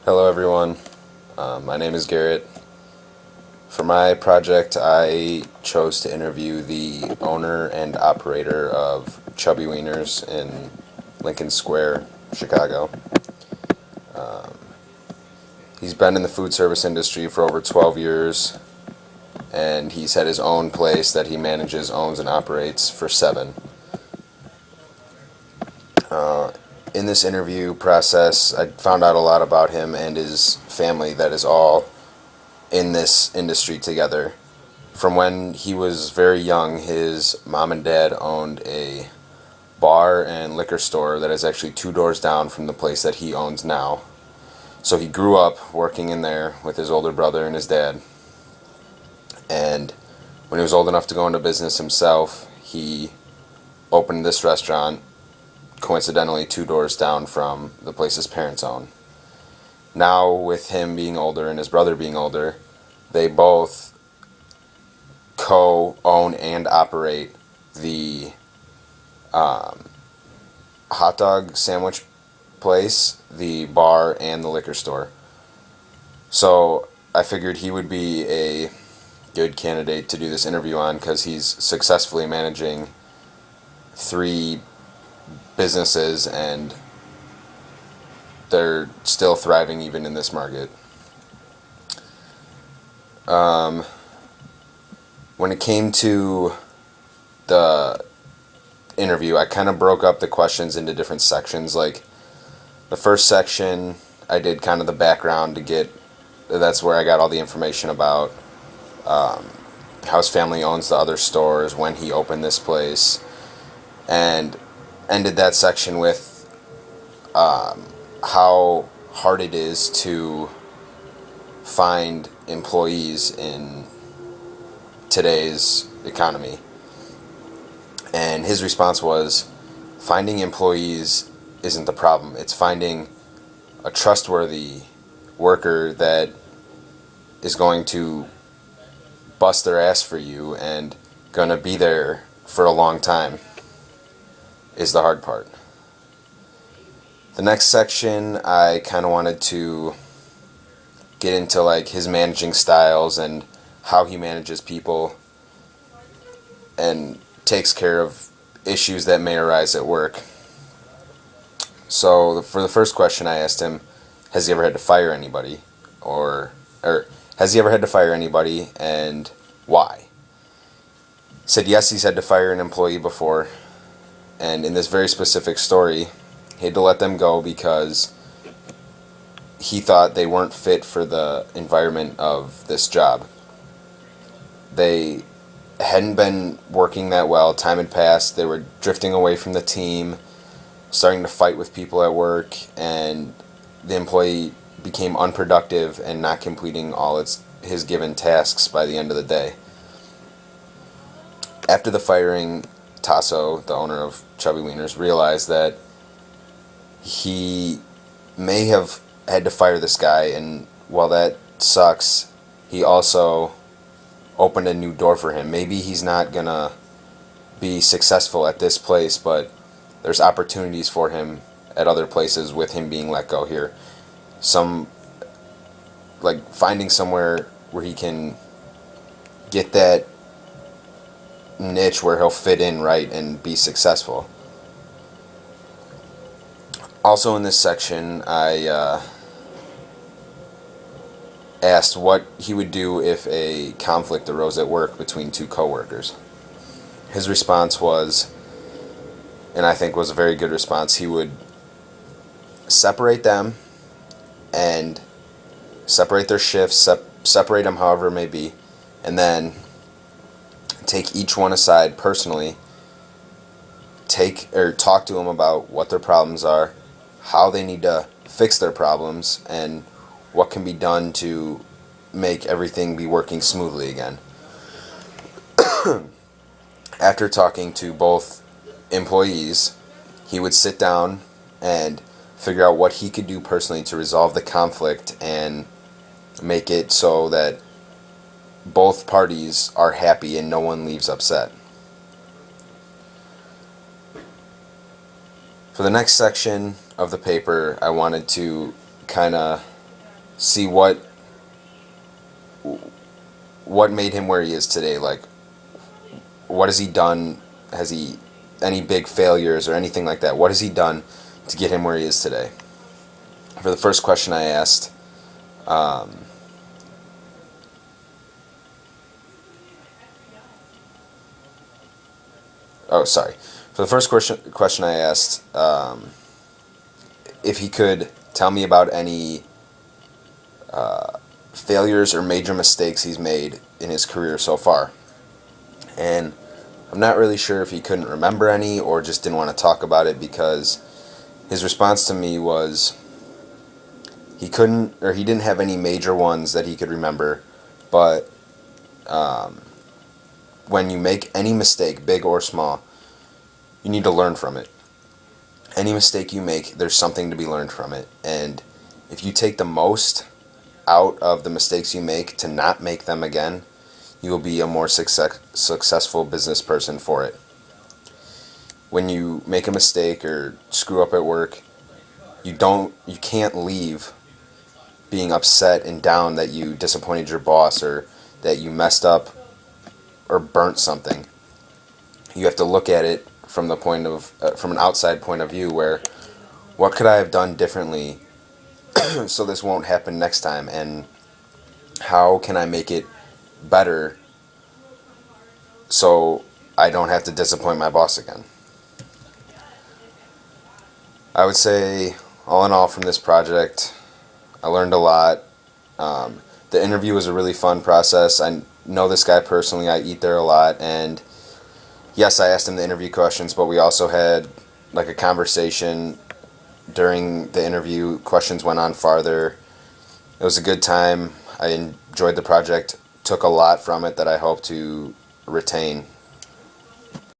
Hello everyone, my name is Garrett. For my project, I chose to interview the owner and operator of Chubby Wieners in Lincoln Square, Chicago. He's been in the food service industry for over 12 years, and he's had his own place that he manages, owns, and operates for 7. In this interview process, I found out a lot about him and his family that is all in this industry together. From when he was very young, his mom and dad owned a bar and liquor store that is actually 2 doors down from the place that he owns now. So he grew up working in there with his older brother and his dad. And when he was old enough to go into business himself, he opened this restaurant, coincidentally 2 doors down from the place his parents own. Now, with him being older and his brother being older, they both co-own and operate the hot dog sandwich place, the bar, and the liquor store. So I figured he would be a good candidate to do this interview on because he's successfully managing 3 businesses and they're still thriving even in this market. When it came to the interview, I kind of broke up the questions into different sections. Like the first section, I did kind of the background that's where I got all the information about how his family owns the other stores, when he opened this place, and ended that section with how hard it is to find employees in today's economy. And his response was, finding employees isn't the problem. It's finding a trustworthy worker that is going to bust their ass for you and going to be there for a long time is the hard part. The next section, I kind of wanted to get into like his managing styles and how he manages people and takes care of issues that may arise at work. So for the first question, I asked him, has he ever had to fire anybody? Or has he ever had to fire anybody, and why? He said yes, he's had to fire an employee before, and in this very specific story, he had to let them go because he thought they weren't fit for the environment of this job. They hadn't been working that well. Time had passed. They were drifting away from the team, starting to fight with people at work, and the employee became unproductive and not completing all his given tasks by the end of the day. After the firing, Tasso, the owner of Chubby Wieners, realized that he may have had to fire this guy, and while that sucks, he also opened a new door for him. Maybe he's not gonna be successful at this place, but there's opportunities for him at other places with him being let go here. Like finding somewhere where he can get that niche where he'll fit in right and be successful. Also in this section, I asked what he would do if a conflict arose at work between 2 coworkers. His response was, and I think was a very good response, he would separate them and separate their shifts, separate them however it may be, and then take each one aside personally, talk to them about what their problems are, how they need to fix their problems, and what can be done to make everything be working smoothly again. After talking to both employees, he would sit down and figure out what he could do personally to resolve the conflict and make it so that both parties are happy and no one leaves upset. For the next section of the paper, I wanted to kind of see what made him where he is today. Like, what has he done? Has he any big failures or anything like that? What has he done to get him where he is today? For the first question I asked, oh, sorry. For the first question I asked, if he could tell me about any failures or major mistakes he's made in his career so far. And I'm not really sure if he couldn't remember any or just didn't want to talk about it, because his response to me was he couldn't, or he didn't have any major ones that he could remember, but when you make any mistake, big or small, you need to learn from it. Any mistake you make, there's something to be learned from it. And if you take the most out of the mistakes you make to not make them again, you will be a more successful business person for it. When you make a mistake or screw up at work, you can't leave being upset and down that you disappointed your boss or that you messed up or burnt something. You have to look at it from the point of from an outside point of view, where what could I have done differently so this won't happen next time, and how can I make it better so I don't have to disappoint my boss again. I would say, all in all, from this project, I learned a lot. The interview was a really fun process. I know this guy personally. I eat there a lot, and yes, I asked him the interview questions, but we also had like a conversation during the interview. Questions went on farther. It was a good time. I enjoyed the project. Took a lot from it that I hope to retain